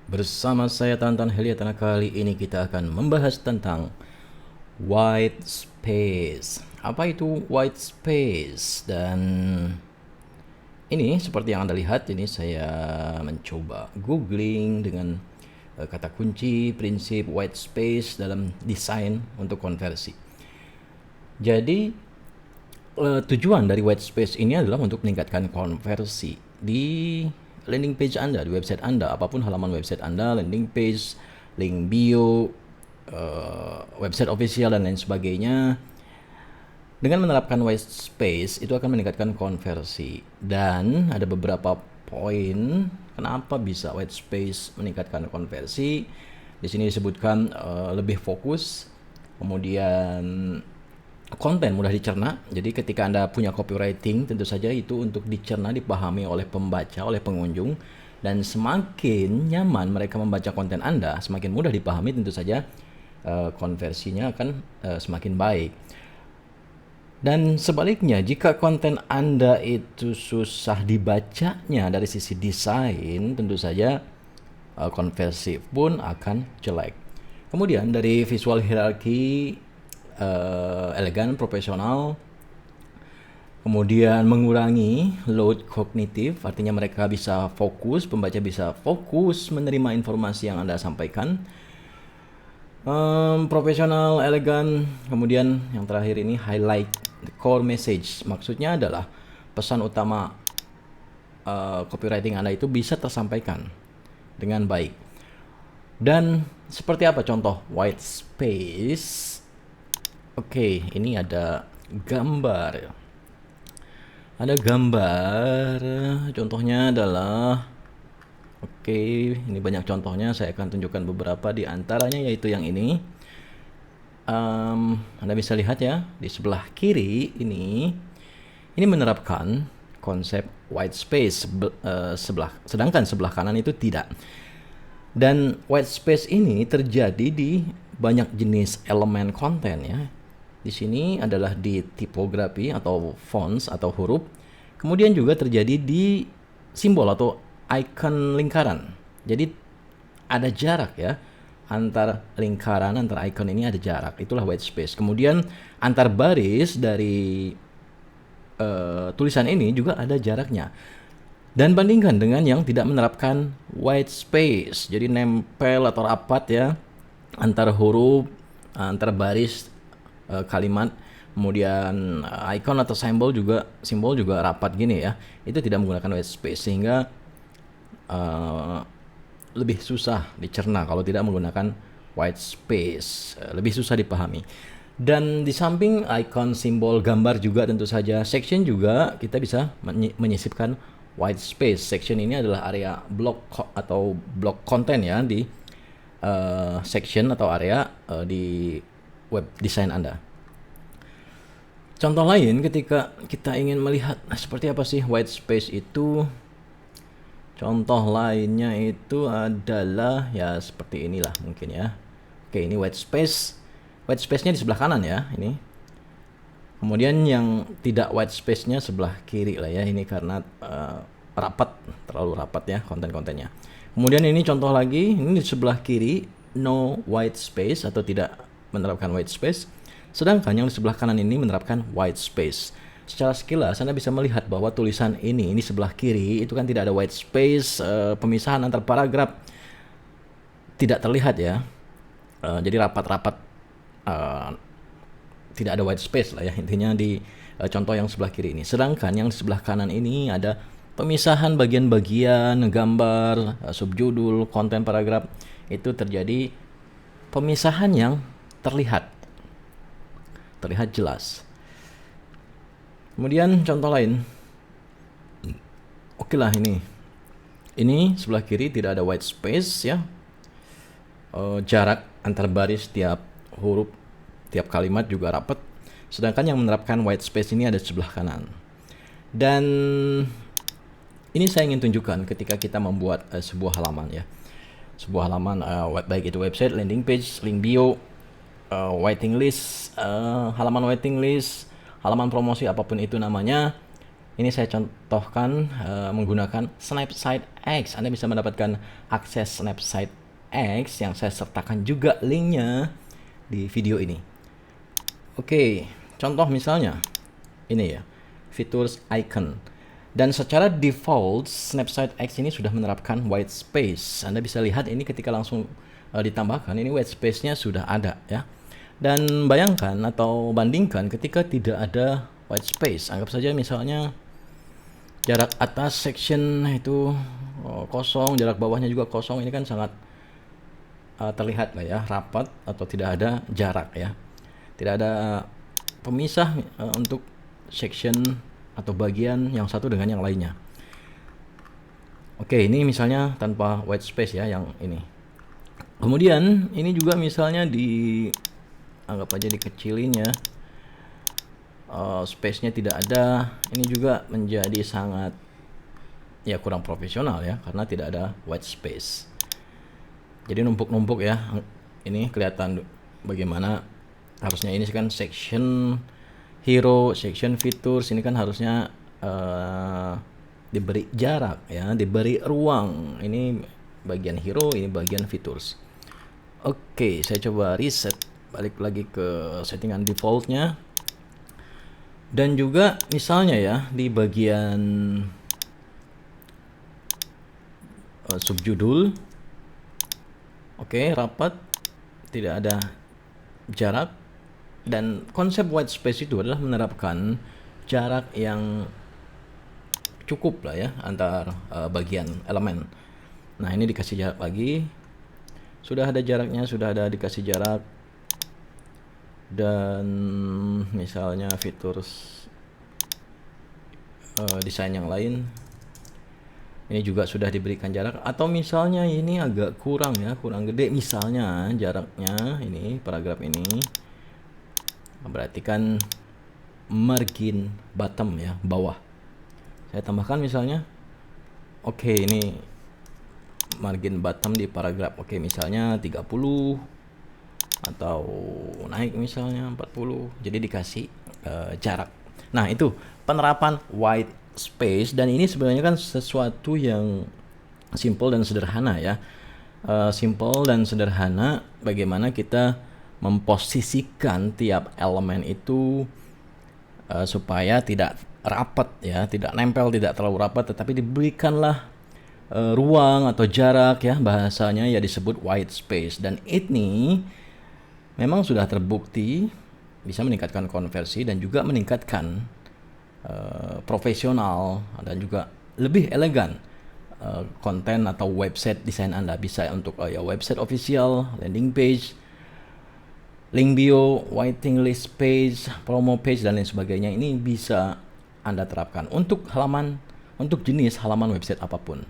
Bersama saya Tantan Heliatana, kali ini kita akan membahas tentang white space. Apa itu white space? Dan ini seperti yang Anda lihat, ini saya mencoba googling dengan kata kunci prinsip white space dalam desain untuk konversi. Jadi tujuan dari white space ini adalah untuk meningkatkan konversi di landing page Anda, di website Anda, apapun halaman website Anda, landing page, link bio, website official dan lain sebagainya. Dengan menerapkan white space itu akan meningkatkan konversi, dan ada beberapa poin kenapa bisa white space meningkatkan konversi. Di sini disebutkan lebih fokus, kemudian konten mudah dicerna. Jadi ketika Anda punya copywriting, tentu saja itu untuk dicerna, dipahami oleh pembaca, oleh pengunjung. Dan semakin nyaman mereka membaca konten Anda, semakin mudah dipahami, tentu saja konversinya akan semakin baik. Dan sebaliknya, jika konten Anda itu susah dibacanya dari sisi desain, tentu saja konversi pun akan jelek. Kemudian dari visual hierarki, elegan, profesional, kemudian mengurangi load kognitif, artinya mereka bisa fokus, pembaca bisa fokus menerima informasi yang Anda sampaikan. Profesional, elegan, kemudian yang terakhir ini highlight the core message. Maksudnya adalah pesan utama copywriting Anda itu bisa tersampaikan dengan baik. Dan seperti apa contoh white space? Oke, ini ada gambar. Ada gambar, contohnya adalah, oke, ini banyak contohnya, saya akan tunjukkan beberapa di antaranya, yaitu yang ini. Anda bisa lihat ya, di sebelah kiri ini menerapkan konsep white space, sedangkan sebelah kanan itu tidak. Dan white space ini terjadi di banyak jenis elemen konten ya. Di sini adalah di tipografi atau fonts atau huruf. Kemudian juga terjadi di simbol atau icon lingkaran. Jadi ada jarak ya, antar lingkaran, antar icon ini ada jarak. Itulah white space. Kemudian antar baris dari tulisan ini juga ada jaraknya. Dan bandingkan dengan yang tidak menerapkan white space. Jadi nempel atau rapat ya, antar huruf, antar baris kalimat, kemudian icon atau simbol juga rapat gini ya. Itu tidak menggunakan white space, sehingga lebih susah dicerna kalau tidak menggunakan white space, lebih susah dipahami. Dan di samping icon, simbol, gambar juga tentu saja section juga kita bisa menyisipkan white space. Section ini adalah area blok atau blok konten ya di section atau area di web design Anda. Contoh lain, ketika kita ingin melihat seperti apa sih white space itu, contoh lainnya itu adalah ya seperti inilah mungkin ya. Oke, ini white space. White space-nya di sebelah kanan ya, ini. Kemudian yang tidak white space-nya sebelah kiri lah ya, ini karena rapat, terlalu rapat ya konten-kontennya. Kemudian ini contoh lagi, ini di sebelah kiri no white space atau tidak menerapkan white space. Sedangkan yang di sebelah kanan ini menerapkan white space. Secara sekilas Anda bisa melihat bahwa tulisan ini sebelah kiri itu kan tidak ada white space, pemisahan antar paragraf tidak terlihat ya. Jadi rapat-rapat, tidak ada white space lah ya intinya di contoh yang sebelah kiri ini. Sedangkan yang di sebelah kanan ini ada pemisahan bagian-bagian, gambar, subjudul, konten paragraf, itu terjadi pemisahan yang terlihat jelas. Kemudian contoh lain, oke lah ini sebelah kiri tidak ada white space ya, jarak antar baris tiap huruf, tiap kalimat juga rapat. Sedangkan yang menerapkan white space ini ada di sebelah kanan. Dan ini saya ingin tunjukkan ketika kita membuat sebuah halaman ya, sebuah halaman baik itu website, landing page, link bio, waiting list, halaman waiting list, halaman promosi, apapun itu namanya. Ini saya contohkan menggunakan Snapside X. Anda bisa mendapatkan akses Snapside X yang saya sertakan juga linknya di video ini. Oke, contoh misalnya ini ya, fitur icon. Dan secara default Snapside X ini sudah menerapkan white space. Anda bisa lihat ini ketika langsung ditambahkan, ini white space-nya sudah ada ya. Dan bayangkan atau bandingkan ketika tidak ada white space. Anggap saja misalnya jarak atas section itu kosong, jarak bawahnya juga kosong. Ini kan sangat terlihat lah ya, rapat atau tidak ada jarak ya. Tidak ada pemisah untuk section atau bagian yang satu dengan yang lainnya. Oke, ini misalnya tanpa white space ya yang ini. Kemudian ini juga misalnya anggap aja dikecilin ya. Space-nya tidak ada. Ini juga menjadi sangat ya kurang profesional ya, karena tidak ada white space. Jadi numpuk-numpuk ya. Ini kelihatan bagaimana harusnya ini kan section hero, section features. Ini kan harusnya diberi jarak ya, diberi ruang. Ini bagian hero, ini bagian features. Oke, saya coba reset, balik lagi ke settingan defaultnya. Dan juga misalnya ya di bagian subjudul, oke, rapat, tidak ada jarak. Dan konsep white space itu adalah menerapkan jarak yang cukup lah ya antar bagian elemen. Nah, ini dikasih jarak lagi, sudah ada jaraknya, sudah ada dikasih jarak. Dan misalnya fitur desain yang lain, ini juga sudah diberikan jarak. Atau misalnya ini agak kurang ya, kurang gede misalnya jaraknya, ini paragraf ini berarti kan margin bottom ya, bawah. Saya tambahkan misalnya, oke, ini margin bottom di paragraf, oke, misalnya 30 atau naik misalnya 40, jadi dikasih jarak. Nah, itu penerapan white space, dan ini sebenarnya kan sesuatu yang simple dan sederhana ya. Simple dan sederhana bagaimana kita memposisikan tiap elemen itu supaya tidak rapat ya, tidak nempel, tidak terlalu rapat, tetapi diberikanlah ruang atau jarak ya, bahasanya ya disebut white space. Dan ini memang sudah terbukti bisa meningkatkan konversi dan juga meningkatkan profesional dan juga lebih elegan konten atau website desain Anda. Bisa untuk ya website official, landing page, link bio, waiting list page, promo page, dan lain sebagainya. Ini bisa Anda terapkan untuk jenis halaman website apapun.